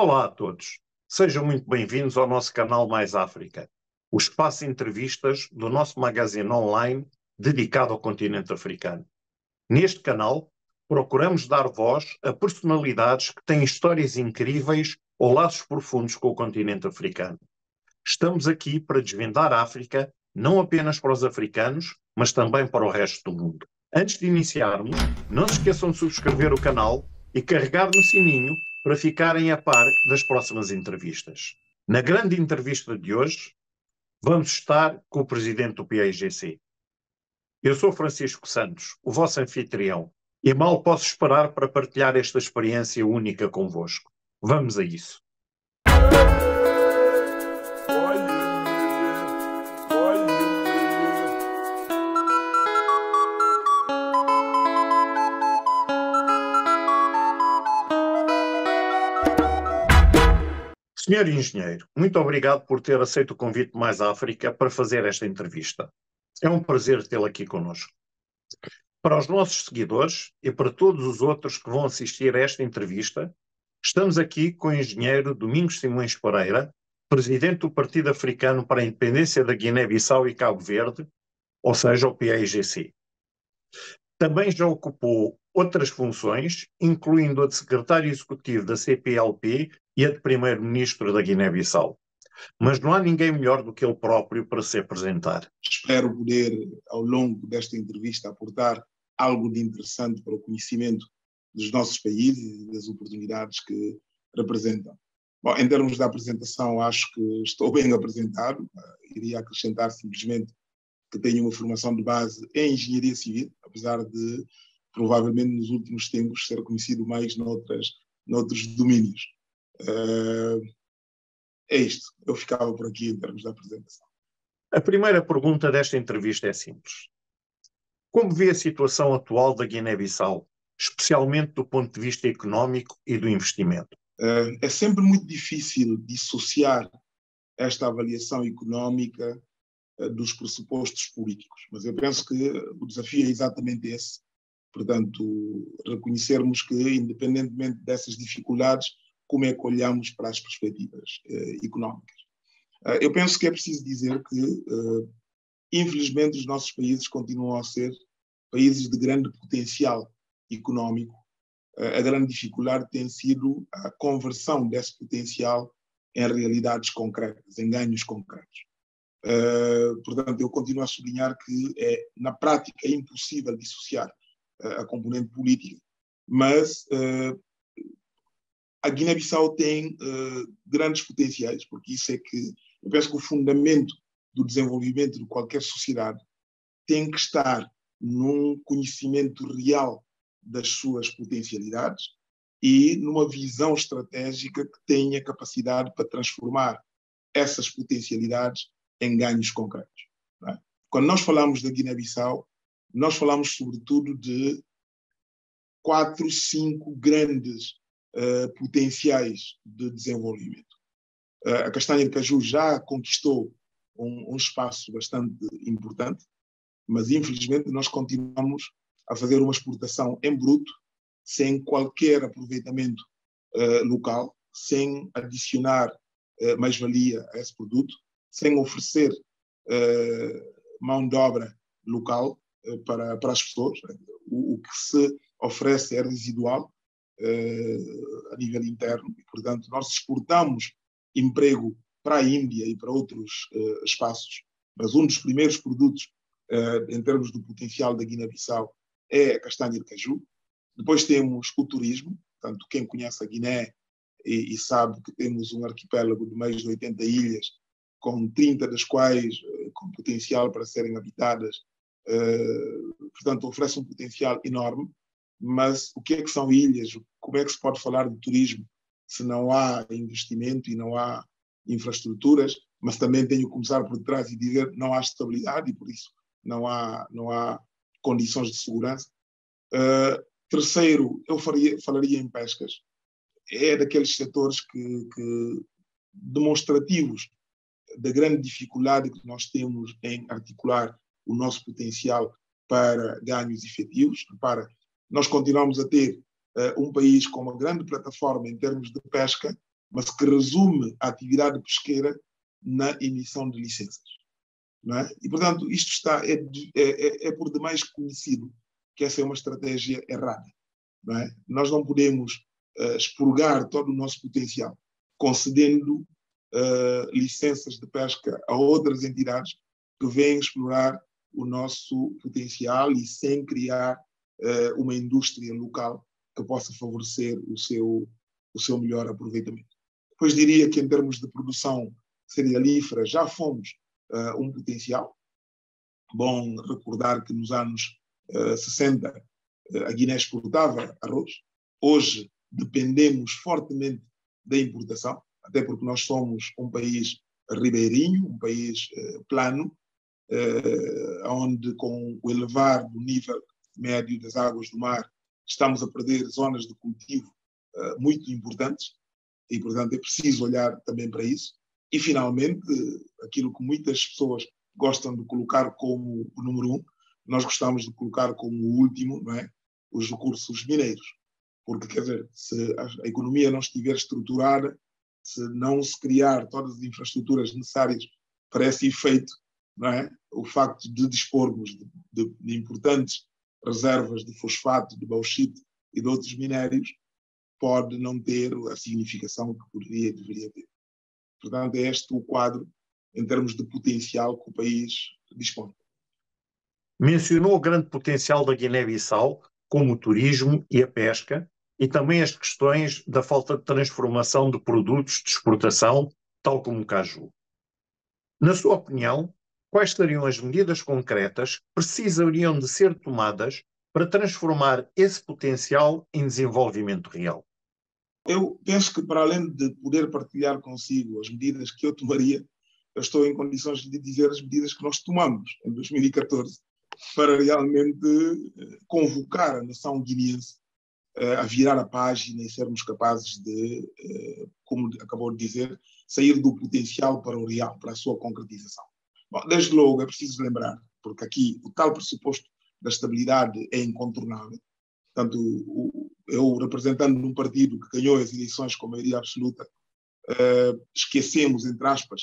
Olá a todos, sejam muito bem-vindos ao nosso canal Mais África, o espaço de entrevistas do nosso magazine online dedicado ao continente africano. Neste canal, procuramos dar voz a personalidades que têm histórias incríveis ou laços profundos com o continente africano. Estamos aqui para desvendar a África, não apenas para os africanos, mas também para o resto do mundo. Antes de iniciarmos, não se esqueçam de subscrever o canal e carregar no sininho para ficarem a par das próximas entrevistas. Na grande entrevista de hoje, vamos estar com o presidente do PAIGC. Eu sou Francisco Santos, o vosso anfitrião, e mal posso esperar para partilhar esta experiência única convosco. Vamos a isso. Senhor Engenheiro, muito obrigado por ter aceito o convite Mais África para fazer esta entrevista. É um prazer tê-lo aqui connosco. Para os nossos seguidores e para todos os outros que vão assistir a esta entrevista, estamos aqui com o engenheiro Domingos Simões Pereira, presidente do Partido Africano para a Independência da Guiné-Bissau e Cabo Verde, ou seja, o PAIGC. Também já ocupou outras funções, incluindo a de secretário executivo da CPLP e a de primeiro-ministro da Guiné-Bissau. Mas não há ninguém melhor do que ele próprio para se apresentar. Espero poder, ao longo desta entrevista, aportar algo de interessante para o conhecimento dos nossos países e das oportunidades que representam. Bom, em termos da apresentação, acho que estou bem apresentado. Iria acrescentar simplesmente que tenho uma formação de base em engenharia civil, apesar de, provavelmente, nos últimos tempos, ser conhecido mais noutros domínios. É isto. Eu ficava por aqui em termos da apresentação. A primeira pergunta desta entrevista é simples. Como vê a situação atual da Guiné-Bissau, especialmente do ponto de vista económico e do investimento? É sempre muito difícil dissociar esta avaliação económica dos pressupostos políticos, mas eu penso que o desafio é exatamente esse. Portanto, reconhecermos que, independentemente dessas dificuldades, como é que olhamos para as perspectivas económicas. Eu penso que é preciso dizer que, infelizmente, os nossos países continuam a ser países de grande potencial económico. A grande dificuldade tem sido a conversão desse potencial em realidades concretas, em ganhos concretos. Portanto, eu continuo a sublinhar que, na prática, é impossível dissociar a componente política, mas a Guiné-Bissau tem grandes potenciais, porque isso é que eu penso que o fundamento do desenvolvimento de qualquer sociedade tem que estar num conhecimento real das suas potencialidades e numa visão estratégica que tenha capacidade para transformar essas potencialidades em ganhos concretos. Não é? Quando nós falamos da Guiné-Bissau, nós falamos sobretudo de 4, 5 grandes potenciais de desenvolvimento. A castanha de caju já conquistou um espaço bastante importante, mas infelizmente nós continuamos a fazer uma exportação em bruto, sem qualquer aproveitamento local, sem adicionar mais-valia a esse produto, sem oferecer mão de obra local para as pessoas. O que se oferece é residual a nível interno e, portanto, nós exportamos emprego para a Índia e para outros espaços, mas um dos primeiros produtos em termos do potencial da Guiné-Bissau é a castanha de caju. Depois temos o turismo, portanto, quem conhece a Guiné e sabe que temos um arquipélago de mais de 80 ilhas, com 30 das quais com potencial para serem habitadas, portanto, oferece um potencial enorme. Mas o que é que são ilhas? Como é que se pode falar de turismo se não há investimento e não há infraestruturas? Mas também tenho que começar por trás e dizer não há estabilidade e, por isso, não há condições de segurança. Terceiro, eu falaria em pescas. É daqueles setores que demonstrativos da grande dificuldade que nós temos em articular o nosso potencial para ganhos efetivos. Para nós continuamos a ter um país com uma grande plataforma em termos de pesca, mas que resume a atividade pesqueira na emissão de licenças. Não é? E, portanto, isto é por demais conhecido que essa é uma estratégia errada. Não é? Nós não podemos expurgar todo o nosso potencial concedendo licenças de pesca a outras entidades que vêm explorar o nosso potencial e sem criar uma indústria local que possa favorecer o seu melhor aproveitamento. Depois diria que em termos de produção cerealífera já fomos um potencial. Bom recordar que nos anos 60 a Guiné exportava arroz. Hoje dependemos fortemente da importação, até porque nós somos um país ribeirinho, um país plano, onde com o elevar do nível médio das águas do mar estamos a perder zonas de cultivo muito importantes e, portanto, é preciso olhar também para isso. E, finalmente, aquilo que muitas pessoas gostam de colocar como o número 1, nós gostamos de colocar como o último, não é? Os recursos mineiros. Porque, quer dizer, se a economia não estiver estruturada, se não se criar todas as infraestruturas necessárias para esse efeito, não é? O facto de dispormos de importantes reservas de fosfato, de bauxite e de outros minérios pode não ter a significação que poderia e deveria ter. Portanto, é este o quadro em termos de potencial que o país dispõe. Mencionou o grande potencial da Guiné-Bissau, como o turismo e a pesca, e também as questões da falta de transformação de produtos de exportação, tal como o caju. Na sua opinião, quais seriam as medidas concretas que precisariam de ser tomadas para transformar esse potencial em desenvolvimento real? Eu penso que, para além de poder partilhar consigo as medidas que eu tomaria, eu estou em condições de dizer as medidas que nós tomamos em 2014 para realmente convocar a nação guineense a virar a página e sermos capazes de, como acabou de dizer, sair do potencial para o real, para a sua concretização. Bom, desde logo é preciso lembrar, porque aqui o tal pressuposto da estabilidade é incontornável. Portanto, eu, representando um partido que ganhou as eleições com maioria absoluta, esquecemos, entre aspas,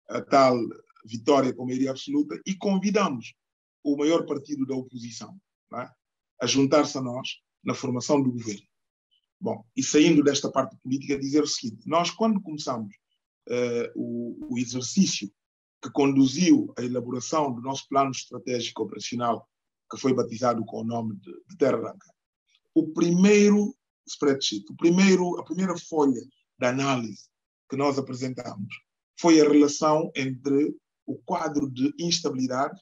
a tal vitória com maioria absoluta e convidamos o maior partido da oposição, não é? A juntar-se a nós na formação do governo. Bom, e saindo desta parte política, dizer o seguinte: nós, quando começamos o exercício que conduziu à elaboração do nosso plano estratégico operacional, que foi batizado com o nome de Terra Branca, o primeiro spreadsheet, a primeira folha de análise que nós apresentamos foi a relação entre o quadro de instabilidade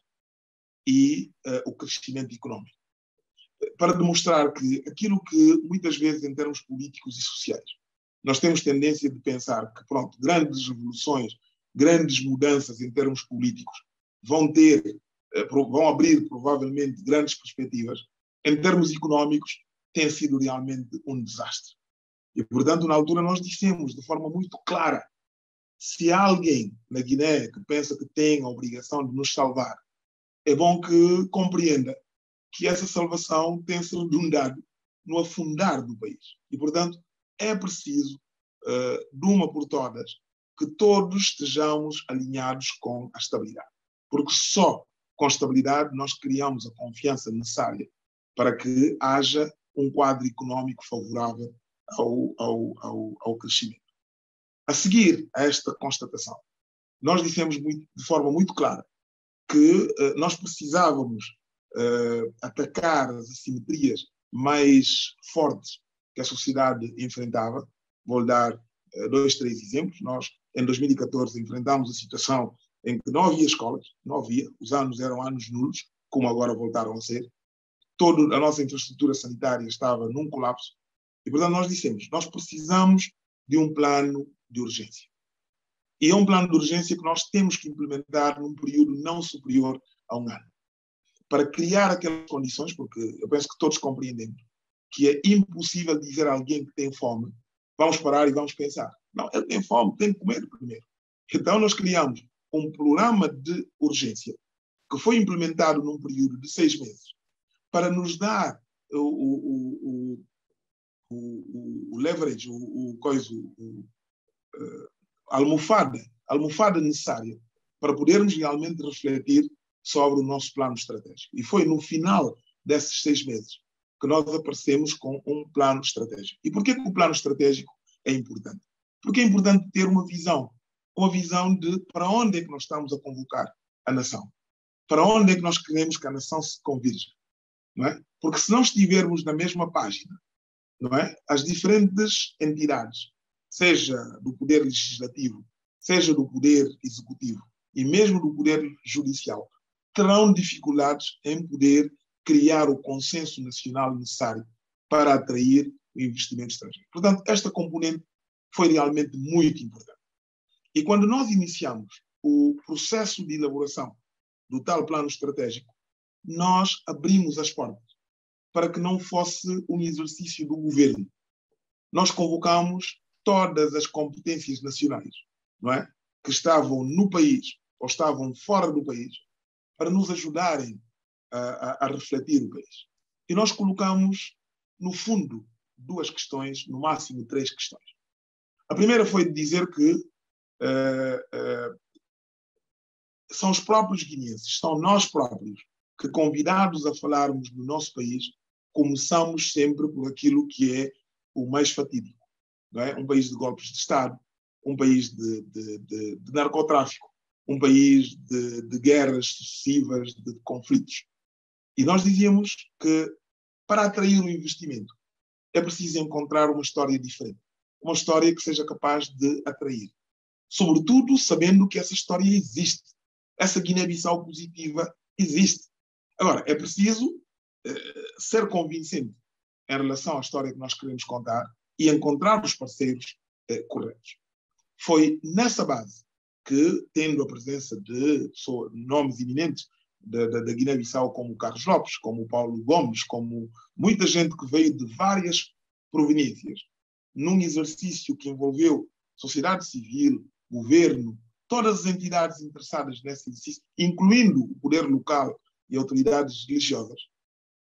e o crescimento econômico, para demonstrar que aquilo que muitas vezes em termos políticos e sociais nós temos tendência de pensar que, pronto, grandes revoluções, grandes mudanças em termos políticos vão abrir provavelmente grandes perspectivas, em termos económicos tem sido realmente um desastre. E, portanto, na altura nós dissemos de forma muito clara: se há alguém na Guiné que pensa que tem a obrigação de nos salvar, é bom que compreenda que essa salvação tem se redundado no afundar do país. E, portanto, é preciso, de uma por todas, que todos estejamos alinhados com a estabilidade. Porque só com estabilidade nós criamos a confiança necessária para que haja um quadro económico favorável ao crescimento. A seguir a esta constatação, nós dissemos de forma muito clara que nós precisávamos atacar as assimetrias mais fortes que a sociedade enfrentava. Vou dar 2, 3 exemplos. Nós, em 2014, enfrentámos a situação em que não havia escolas, não havia, os anos eram anos nulos, como agora voltaram a ser. Toda a nossa infraestrutura sanitária estava num colapso. E, portanto, nós dissemos: nós precisamos de um plano de urgência. E é um plano de urgência que nós temos que implementar num período não superior a um ano, para criar aquelas condições, porque eu penso que todos compreendemos que é impossível dizer a alguém que tem fome: vamos parar e vamos pensar. Não, ele tem fome, tem que comer primeiro. Então nós criamos um programa de urgência que foi implementado num período de 6 meses para nos dar o leverage, almofada necessária para podermos realmente refletir sobre o nosso plano estratégico. E foi no final desses 6 meses que nós aparecemos com um plano estratégico. E por que o plano estratégico é importante? Porque é importante ter uma visão de para onde é que nós estamos a convocar a nação, para onde é que nós queremos que a nação se convirja, não é? Porque se não estivermos na mesma página, não é? As diferentes entidades, seja do poder legislativo, seja do poder executivo e mesmo do poder judicial, terão dificuldades em poder criar o consenso nacional necessário para atrair o investimento estrangeiro. Portanto, esta componente foi realmente muito importante. E quando nós iniciamos o processo de elaboração do tal plano estratégico, nós abrimos as portas para que não fosse um exercício do governo. Nós convocamos todas as competências nacionais, não é? Que estavam no país ou estavam fora do país para nos ajudarem a refletir o país. E nós colocamos, no fundo, 2 questões, no máximo 3 questões. A primeira foi dizer que são os próprios guineenses, são nós próprios que, convidados a falarmos do nosso país, começamos sempre por aquilo que é o mais fatídico, não é? Um país de golpes de Estado, um país de narcotráfico, um país de guerras sucessivas, de conflitos. E nós dizíamos que, para atrair o investimento, é preciso encontrar uma história diferente, uma história que seja capaz de atrair. Sobretudo sabendo que essa história existe. Essa Guiné-Bissau positiva existe. Agora, é preciso ser convincente em relação à história que nós queremos contar e encontrar os parceiros corretos. Foi nessa base que, tendo a presença de nomes eminentes da Guiné-Bissau, como o Carlos Lopes, como o Paulo Gomes, como muita gente que veio de várias proveniências, num exercício que envolveu sociedade civil, governo, todas as entidades interessadas nesse exercício, incluindo o poder local e autoridades religiosas,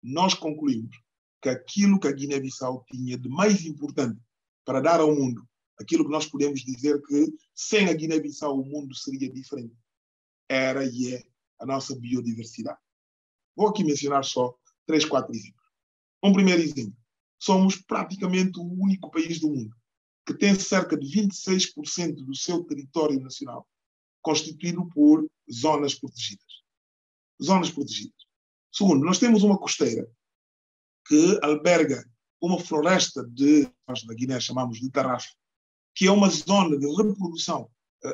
nós concluímos que aquilo que a Guiné-Bissau tinha de mais importante para dar ao mundo, aquilo que nós podemos dizer que sem a Guiné-Bissau o mundo seria diferente, era e é a nossa biodiversidade. Vou aqui mencionar só 3, 4 exemplos. Um primeiro exemplo. Somos praticamente o único país do mundo que tem cerca de 26% do seu território nacional constituído por zonas protegidas. Zonas protegidas. Segundo, nós temos uma costeira que alberga uma floresta nós na Guiné chamamos de tarrafo, que é uma zona de reprodução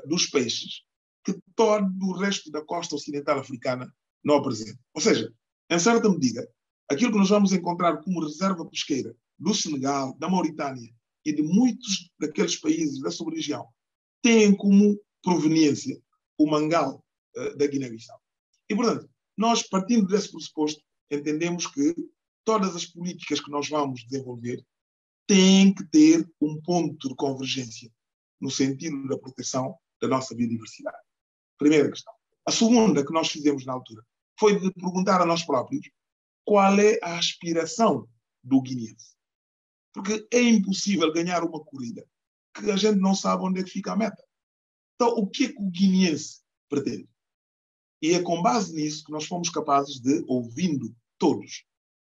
dos peixes que todo o resto da costa ocidental africana não apresenta. Ou seja, em certa medida, aquilo que nós vamos encontrar como reserva pesqueira do Senegal, da Mauritânia e de muitos daqueles países da sub-região têm como proveniência o mangal da Guiné-Bissau. E, portanto, nós, partindo desse pressuposto, entendemos que todas as políticas que nós vamos desenvolver têm que ter um ponto de convergência no sentido da proteção da nossa biodiversidade. Primeira questão. A segunda que nós fizemos na altura foi de perguntar a nós próprios qual é a aspiração do guineense. Porque é impossível ganhar uma corrida que a gente não sabe onde é que fica a meta. Então, o que é que o guineense pretende? E é com base nisso que nós fomos capazes de, ouvindo todos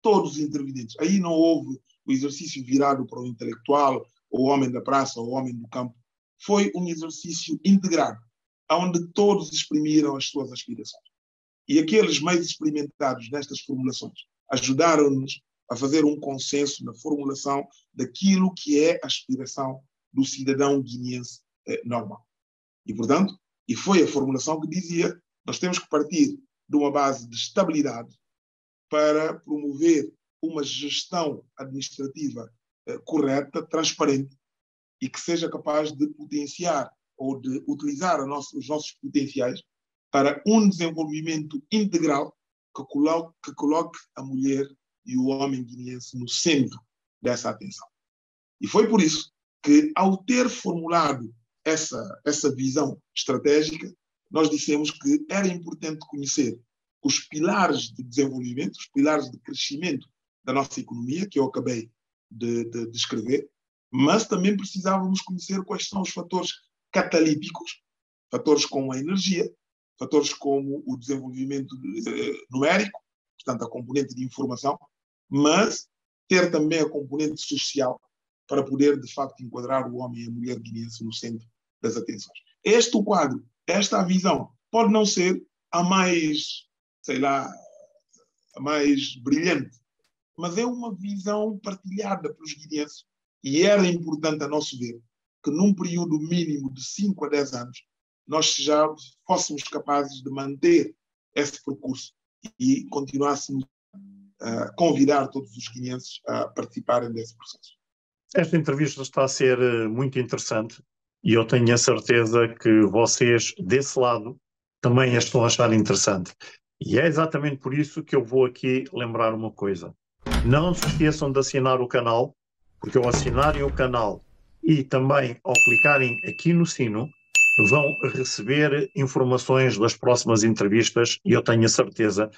os intervenientes. Aí não houve o exercício virado para o intelectual, ou o homem da praça, ou o homem do campo. Foi um exercício integrado, onde todos exprimiram as suas aspirações. E aqueles mais experimentados nestas formulações ajudaram-nos a fazer um consenso na formulação daquilo que é a aspiração do cidadão guineense normal. E, portanto, e foi a formulação que dizia: nós temos que partir de uma base de estabilidade para promover uma gestão administrativa correta, transparente e que seja capaz de potenciar ou de utilizar os nossos potenciais para um desenvolvimento integral que coloque a mulher e o homem guineense no centro dessa atenção. E foi por isso que, ao ter formulado essa visão estratégica, nós dissemos que era importante conhecer os pilares de desenvolvimento, os pilares de crescimento da nossa economia, que eu acabei de descrever, mas também precisávamos conhecer quais são os fatores catalíticos, fatores como a energia, fatores como o desenvolvimento numérico, portanto, a componente de informação, mas ter também a componente social para poder, de facto, enquadrar o homem e a mulher guineense no centro das atenções. Este o quadro, esta a visão, pode não ser a mais, sei lá, a mais brilhante, mas é uma visão partilhada pelos guineenses e era importante, a nosso ver, que num período mínimo de 5 a 10 anos nós já fôssemos capazes de manter esse percurso e continuássemos a convidar todos os guineenses a participarem desse processo. Esta entrevista está a ser muito interessante e eu tenho a certeza que vocês, desse lado, também a estão a achar interessante. E é exatamente por isso que eu vou aqui lembrar uma coisa. Não se esqueçam de assinar o canal, porque ao assinarem o canal e também ao clicarem aqui no sino, vão receber informações das próximas entrevistas e eu tenho a certeza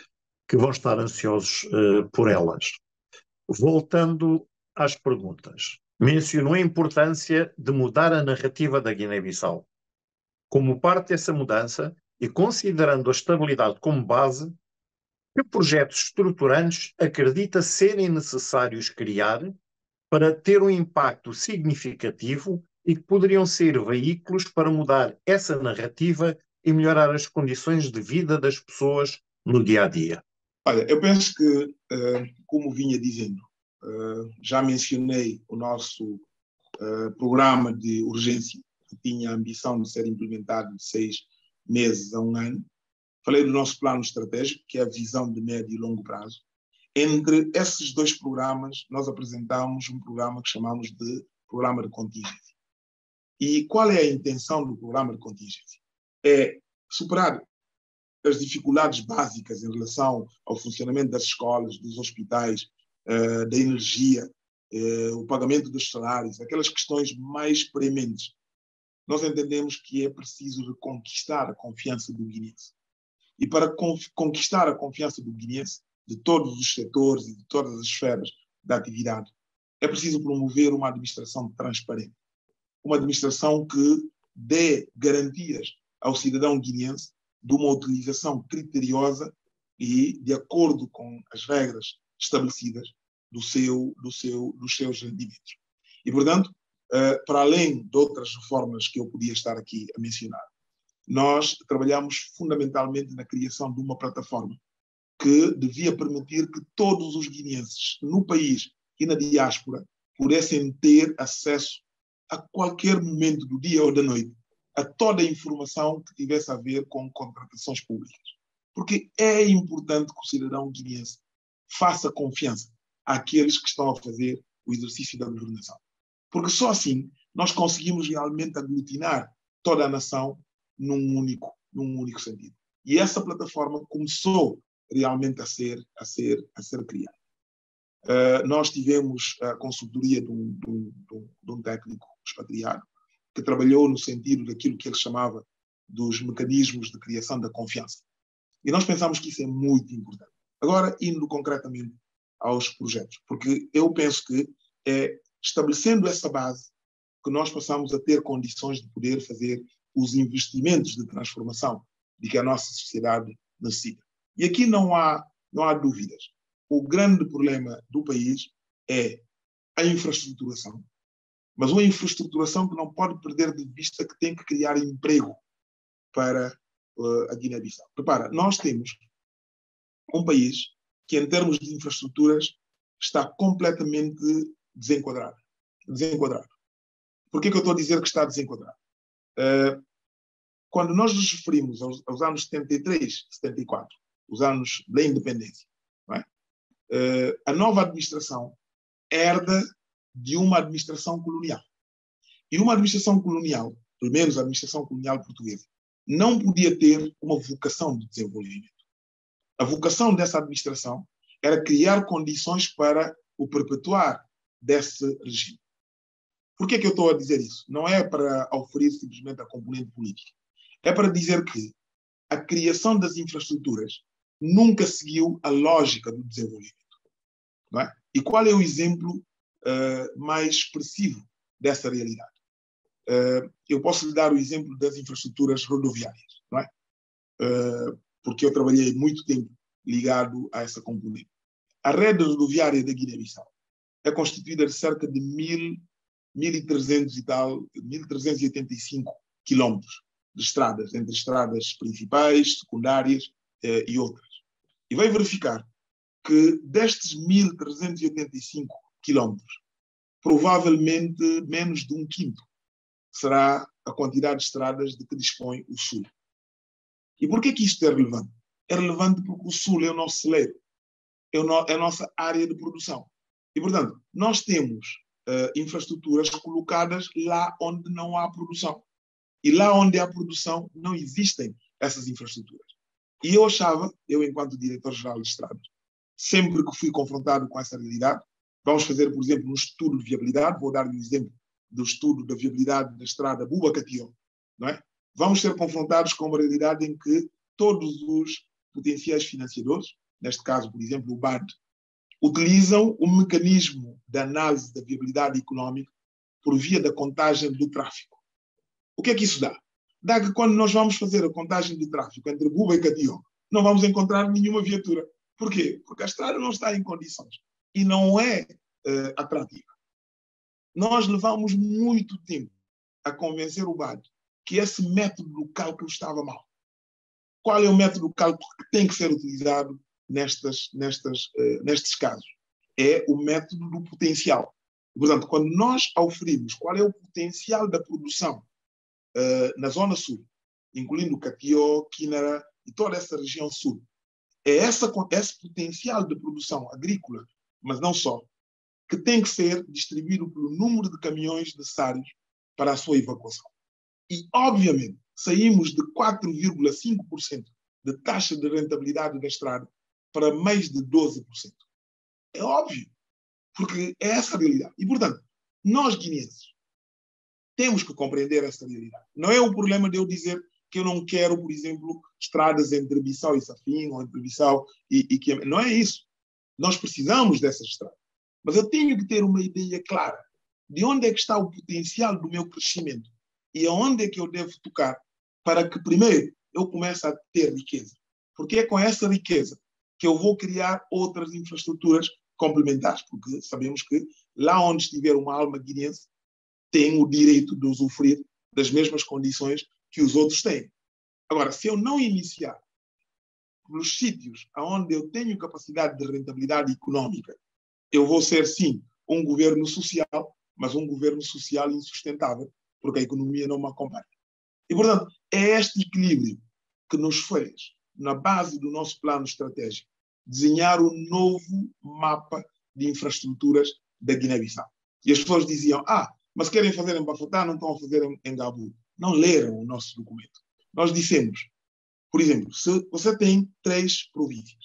que vão estar ansiosos por elas. Voltando às perguntas. Mencionou a importância de mudar a narrativa da Guiné-Bissau. Como parte dessa mudança e considerando a estabilidade como base, que projetos estruturantes acredita serem necessários criar para ter um impacto significativo e que poderiam ser veículos para mudar essa narrativa e melhorar as condições de vida das pessoas no dia a dia? Olha, eu penso que, como vinha dizendo, já mencionei o nosso programa de urgência, que tinha a ambição de ser implementado de 6 meses a 1 ano. Falei do nosso plano estratégico, que é a visão de médio e longo prazo. Entre esses 2 programas, nós apresentamos um programa que chamamos de programa de contingência. E qual é a intenção do programa de contingência? É superar as dificuldades básicas em relação ao funcionamento das escolas, dos hospitais, da energia, o pagamento dos salários, aquelas questões mais prementes. Nós entendemos que é preciso reconquistar a confiança do guineense. E para conquistar a confiança do guineense, de todos os setores e de todas as esferas da atividade, é preciso promover uma administração transparente. Uma administração que dê garantias ao cidadão guineense de uma utilização criteriosa e de acordo com as regras estabelecidas dos seus rendimentos. E, portanto, para além de outras reformas que eu podia estar aqui a mencionar, nós trabalhamos fundamentalmente na criação de uma plataforma que devia permitir que todos os guineenses no país e na diáspora pudessem ter acesso a qualquer momento do dia ou da noite a toda a informação que tivesse a ver com contratações públicas. Porque é importante que o cidadão guineense faça confiança àqueles que estão a fazer o exercício da governação. Porque só assim nós conseguimos realmente aglutinar toda a nação num único sentido. E essa plataforma começou realmente a ser criada. Nós tivemos a consultoria de um técnico expatriado que trabalhou no sentido daquilo que ele chamava dos mecanismos de criação da confiança. E nós pensamos que isso é muito importante. Agora, indo concretamente aos projetos, porque eu penso que é estabelecendo essa base que nós passamos a ter condições de poder fazer os investimentos de transformação de que a nossa sociedade necessita. E aqui não há dúvidas. O grande problema do país é a infraestruturação, mas uma infraestruturação que não pode perder de vista que tem que criar emprego para a Guiné-Bissau. Repara, nós temos um país que, em termos de infraestruturas, está completamente desenquadrado. Por que eu estou a dizer que está desenquadrado? Quando nós nos referimos aos anos 73, 74, os anos da independência, não é? A nova administração herda de uma administração colonial. E uma administração colonial, pelo menos a administração colonial portuguesa, não podia ter uma vocação de desenvolvimento. A vocação dessa administração era criar condições para o perpetuar desse regime. Por que eu estou a dizer isso? Não é para oferir simplesmente a componente política. É para dizer que a criação das infraestruturas nunca seguiu a lógica do desenvolvimento. Não é? E qual é o exemplo mais expressivo dessa realidade? Eu posso lhe dar o exemplo das infraestruturas rodoviárias, não é? Porque eu trabalhei muito tempo ligado a essa componente. A rede rodoviária da Guiné-Bissau é constituída de cerca de 1.300 e tal, 1.385 quilómetros de estradas, entre estradas principais, secundárias e outras. E vai verificar que destes 1.385 quilómetros, provavelmente menos de um quinto será a quantidade de estradas de que dispõe o Sul. E por que isto é relevante? É relevante porque o Sul é o nosso celeiro, é a nossa área de produção. E, portanto, nós temos infraestruturas colocadas lá onde não há produção. E lá onde há produção, não existem essas infraestruturas. E eu achava, eu enquanto diretor-geral de estradas, sempre que fui confrontado com essa realidade, vamos fazer, por exemplo, um estudo de viabilidade, vou dar-lhe um exemplo do estudo da viabilidade da estrada Buba-Catió, não é? Vamos ser confrontados com uma realidade em que todos os potenciais financiadores, neste caso, por exemplo, o BAD, utilizam um mecanismo de análise da viabilidade económica por via da contagem do tráfego. O que é que isso dá? Dá que quando nós vamos fazer a contagem do tráfego entre Buba e Catió, não vamos encontrar nenhuma viatura. Por quê? Porque a estrada não está em condições e não é atrativa. Nós levamos muito tempo a convencer o BAD que esse método do cálculo estava mal. Qual é o método do cálculo que tem que ser utilizado nestes casos? É o método do potencial. Portanto, quando nós auferimos qual é o potencial da produção na zona sul, incluindo Catió, Quinara e toda essa região sul, é esse potencial de produção agrícola, mas não só, que tem que ser distribuído pelo número de caminhões necessários para a sua evacuação. E, obviamente, saímos de 4,5% de taxa de rentabilidade da estrada para mais de 12%. É óbvio, porque é essa a realidade. E, portanto, nós guineenses temos que compreender essa realidade. Não é um problema de eu dizer que eu não quero, por exemplo, estradas entre Bissau e Safim, ou entre Bissau e Quiamé. Não é isso. Nós precisamos dessas estradas. Mas eu tenho que ter uma ideia clara de onde é que está o potencial do meu crescimento e aonde é que eu devo tocar para que, primeiro, eu comece a ter riqueza. Porque é com essa riqueza que eu vou criar outras infraestruturas complementares, porque sabemos que lá onde estiver uma alma guineense tem o direito de usufruir das mesmas condições que os outros têm. Agora, se eu não iniciar nos sítios onde eu tenho capacidade de rentabilidade econômica, eu vou ser, sim, um governo social, mas um governo social insustentável, porque a economia não me acompanha. E, portanto, é este equilíbrio que nos fez, na base do nosso plano estratégico, desenhar um novo mapa de infraestruturas da Guiné-Bissau. E as pessoas diziam, mas querem fazer em Bafatá, não estão a fazer em Gabu. Não leram o nosso documento. Nós dissemos, por exemplo, se você tem 3 províncias,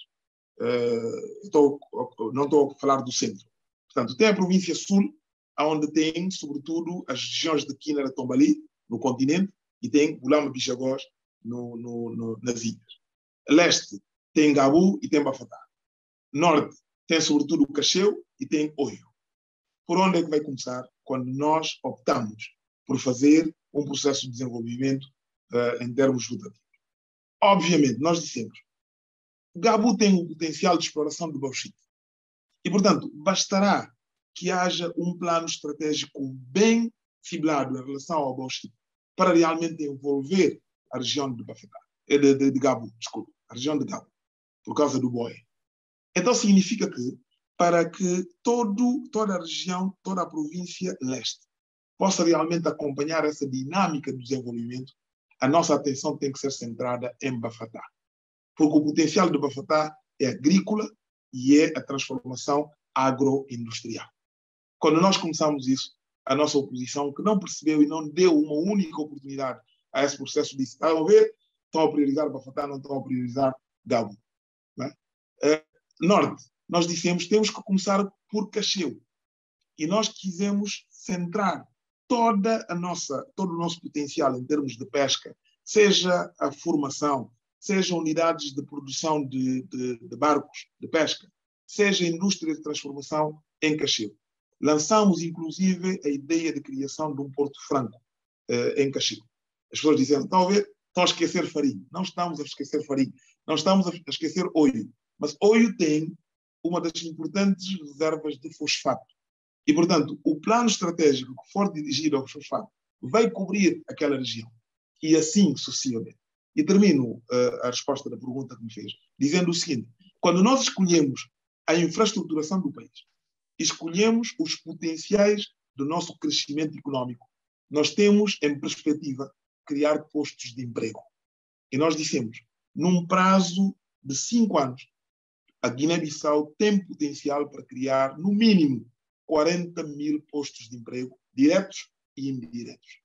não estou a falar do centro. Portanto, tem a província sul, onde tem, sobretudo, as regiões de Quinara, Tombali, no continente, e tem Bulama, Bichagós, nas ilhas. Leste tem Gabu e tem Bafatá. Norte tem, sobretudo, o Cacheu e tem Oio. Por onde é que vai começar? Quando nós optamos por fazer um processo de desenvolvimento em termos rotativos. Obviamente, nós dissemos, Gabu tem um potencial de exploração de bauxite. E, portanto, bastará que haja um plano estratégico bem fibrado em relação ao bauxite para realmente envolver a região de Bafetá, de Gabu, desculpa, a região de Gabu, por causa do boi. Então, significa que, para que toda a região, toda a província leste possa realmente acompanhar essa dinâmica do desenvolvimento, a nossa atenção tem que ser centrada em Bafetá. Porque o potencial de Bafetá é agrícola e é a transformação agroindustrial. Quando nós começamos isso, a nossa oposição, que não percebeu e não deu uma única oportunidade a esse processo, disse, estão a ver, estão a priorizar Bafetá, não estão a priorizar Gabu. Norte, nós dissemos, temos que começar por Cacheu. E nós quisemos centrar todo o nosso potencial em termos de pesca, seja a formação, seja unidades de produção de barcos de pesca, seja indústria de transformação em Cacheu. Lançamos, inclusive, a ideia de criação de um Porto Franco, em Caxias. As pessoas dizem, estão a ver, estão a esquecer farinha. Não estamos a esquecer farinha, não estamos a esquecer óleo. Mas óleo tem uma das importantes reservas de fosfato. E, portanto, o plano estratégico que for dirigido ao fosfato vai cobrir aquela região. E assim sucessivamente. E termino a resposta da pergunta que me fez, dizendo o seguinte: quando nós escolhemos a infraestruturação do país, escolhemos os potenciais do nosso crescimento econômico, nós temos em perspectiva criar postos de emprego. E nós dissemos, num prazo de 5 anos, a Guiné-Bissau tem potencial para criar, no mínimo, 40 mil postos de emprego, diretos e indiretos.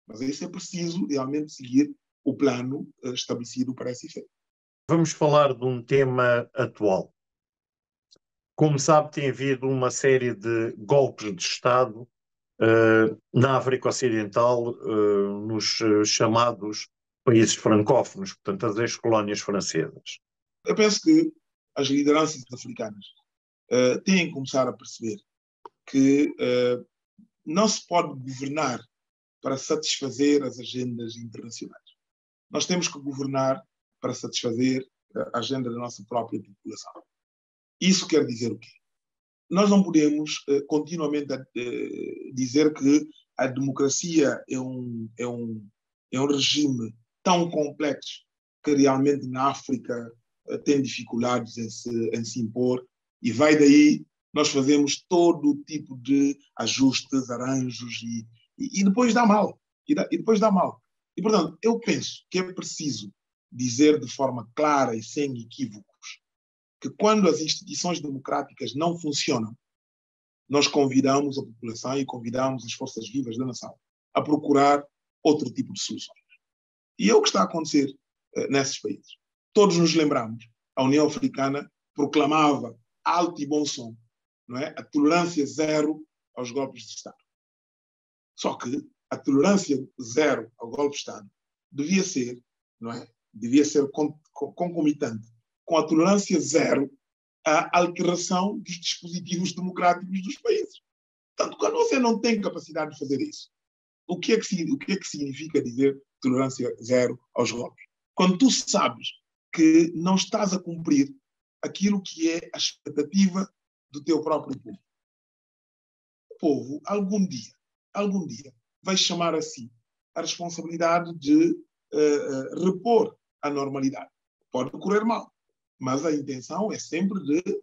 Mas isso é preciso realmente seguir o plano estabelecido para esse efeito. Vamos falar de um tema atual. Como sabe, tem havido uma série de golpes de Estado na África Ocidental, nos chamados países francófonos, portanto, as ex-colónias francesas. Eu penso que as lideranças africanas têm que começar a perceber que não se pode governar para satisfazer as agendas internacionais. Nós temos que governar para satisfazer a agenda da nossa própria população. Isso quer dizer o quê? Nós não podemos continuamente dizer que a democracia é um regime tão complexo que realmente na África tem dificuldades em se impor, e vai daí nós fazemos todo o tipo de ajustes, arranjos, e depois dá mal. E depois dá mal. E, portanto, eu penso que é preciso dizer de forma clara e sem equívocos que quando as instituições democráticas não funcionam, nós convidamos a população e convidamos as forças vivas da nação a procurar outro tipo de soluções. E é o que está a acontecer nesses países. Todos nos lembramos, a União Africana proclamava alto e bom som, não é? A tolerância zero aos golpes de Estado. Só que a tolerância zero ao golpe de Estado devia ser, não é? Devia ser concomitante com a tolerância zero à alteração dos dispositivos democráticos dos países. Portanto, quando você não tem capacidade de fazer isso, o que é que significa dizer tolerância zero aos golpes? Quando tu sabes que não estás a cumprir aquilo que é a expectativa do teu próprio povo. O povo, algum dia, vai chamar a si a responsabilidade de repor a normalidade. Pode correr mal, mas a intenção é sempre de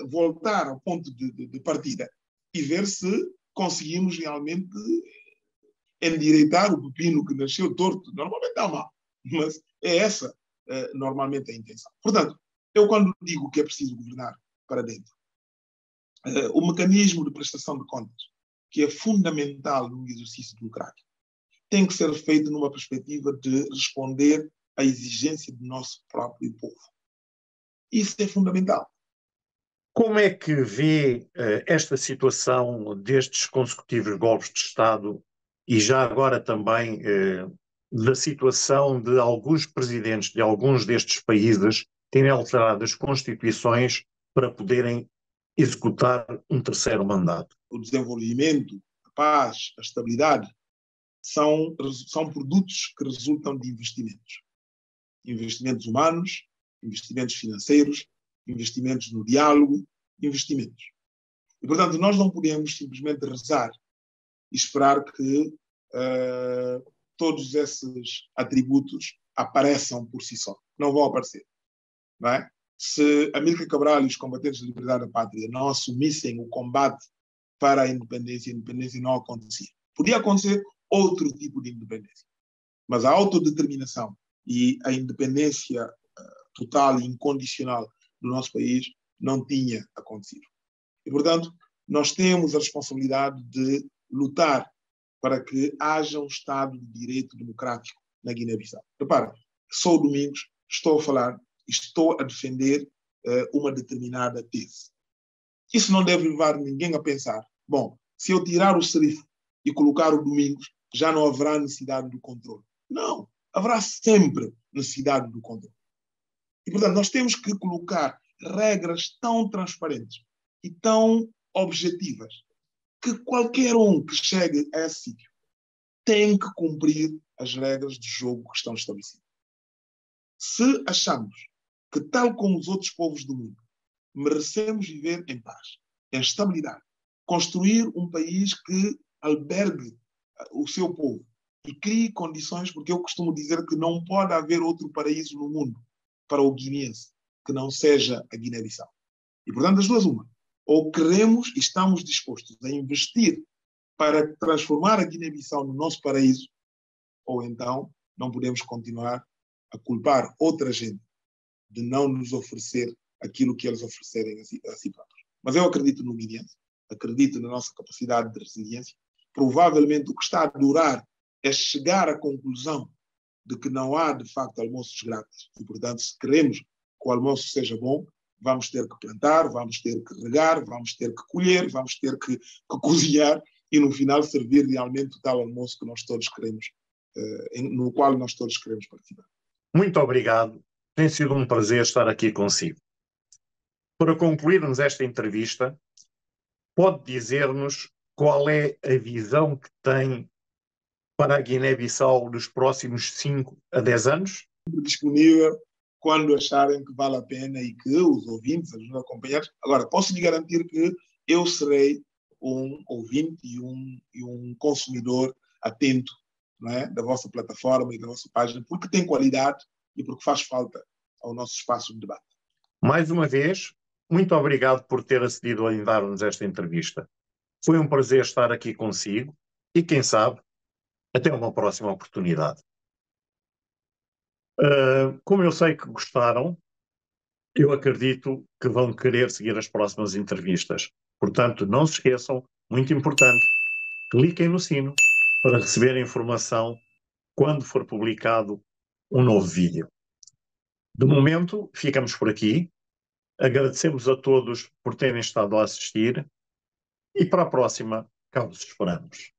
voltar ao ponto de partida e ver se conseguimos realmente endireitar o pepino que nasceu torto. Normalmente dá mal, mas é essa normalmente a intenção. Portanto, eu quando digo que é preciso governar para dentro, o mecanismo de prestação de contas, que é fundamental no exercício democrático, tem que ser feito numa perspectiva de responder à exigência do nosso próprio povo. Isso é fundamental. Como é que vê esta situação destes consecutivos golpes de Estado e já agora também da situação de alguns presidentes de alguns destes países terem alterado as constituições para poderem executar um terceiro mandato? O desenvolvimento, a paz, a estabilidade são produtos que resultam de investimentos. Investimentos humanos, investimentos financeiros, investimentos no diálogo, investimentos. E, portanto, nós não podemos simplesmente rezar e esperar que todos esses atributos apareçam por si só. Não vão aparecer. Não é? Se Amílcar Cabral e os combatentes de liberdade da pátria não assumissem o combate para a independência não acontecia. Podia acontecer outro tipo de independência. Mas a autodeterminação e a independência total e incondicional do nosso país não tinha acontecido. E, portanto, nós temos a responsabilidade de lutar para que haja um Estado de direito democrático na Guiné-Bissau. Repara, sou Domingos, estou a falar e estou a defender uma determinada tese. Isso não deve levar ninguém a pensar, bom, se eu tirar o Serifo e colocar o Domingos, já não haverá necessidade do controle. Não, haverá sempre necessidade do controle. E, portanto, nós temos que colocar regras tão transparentes e tão objetivas que qualquer um que chegue a esse sítio tem que cumprir as regras de jogo que estão estabelecidas. Se achamos que, tal como os outros povos do mundo, merecemos viver em paz, em estabilidade, construir um país que albergue o seu povo e crie condições, porque eu costumo dizer que não pode haver outro paraíso no mundo para o guineense que não seja a Guiné-Bissau. E, portanto, das duas, uma. Ou queremos e estamos dispostos a investir para transformar a Guiné-Bissau no nosso paraíso, ou então não podemos continuar a culpar outra gente de não nos oferecer aquilo que eles oferecerem a si próprios. Mas eu acredito no guineense, acredito na nossa capacidade de resiliência. Provavelmente o que está a durar é chegar à conclusão de que não há, de facto, almoços grátis. E, portanto, se queremos que o almoço seja bom, vamos ter que plantar, vamos ter que regar, vamos ter que colher, vamos ter que cozinhar e, no final, servir realmente o tal almoço que nós todos queremos, no qual nós todos queremos participar. Muito obrigado. Tem sido um prazer estar aqui consigo. Para concluirmos esta entrevista, pode dizer-nos qual é a visão que tem para a Guiné-Bissau nos próximos 5 a 10 anos? Disponível quando acharem que vale a pena e que os ouvintes, os acompanhados. Agora, posso lhe garantir que eu serei um ouvinte e um consumidor atento, não é, da vossa plataforma e da vossa página, porque tem qualidade e porque faz falta ao nosso espaço de debate. Mais uma vez, muito obrigado por ter acedido a dar-nos esta entrevista. Foi um prazer estar aqui consigo e, quem sabe, até uma próxima oportunidade. Como eu sei que gostaram, eu acredito que vão querer seguir as próximas entrevistas. Portanto, não se esqueçam, muito importante, cliquem no sino para receber a informação quando for publicado um novo vídeo. De momento, ficamos por aqui. Agradecemos a todos por terem estado a assistir e para a próxima, cá vos esperamos.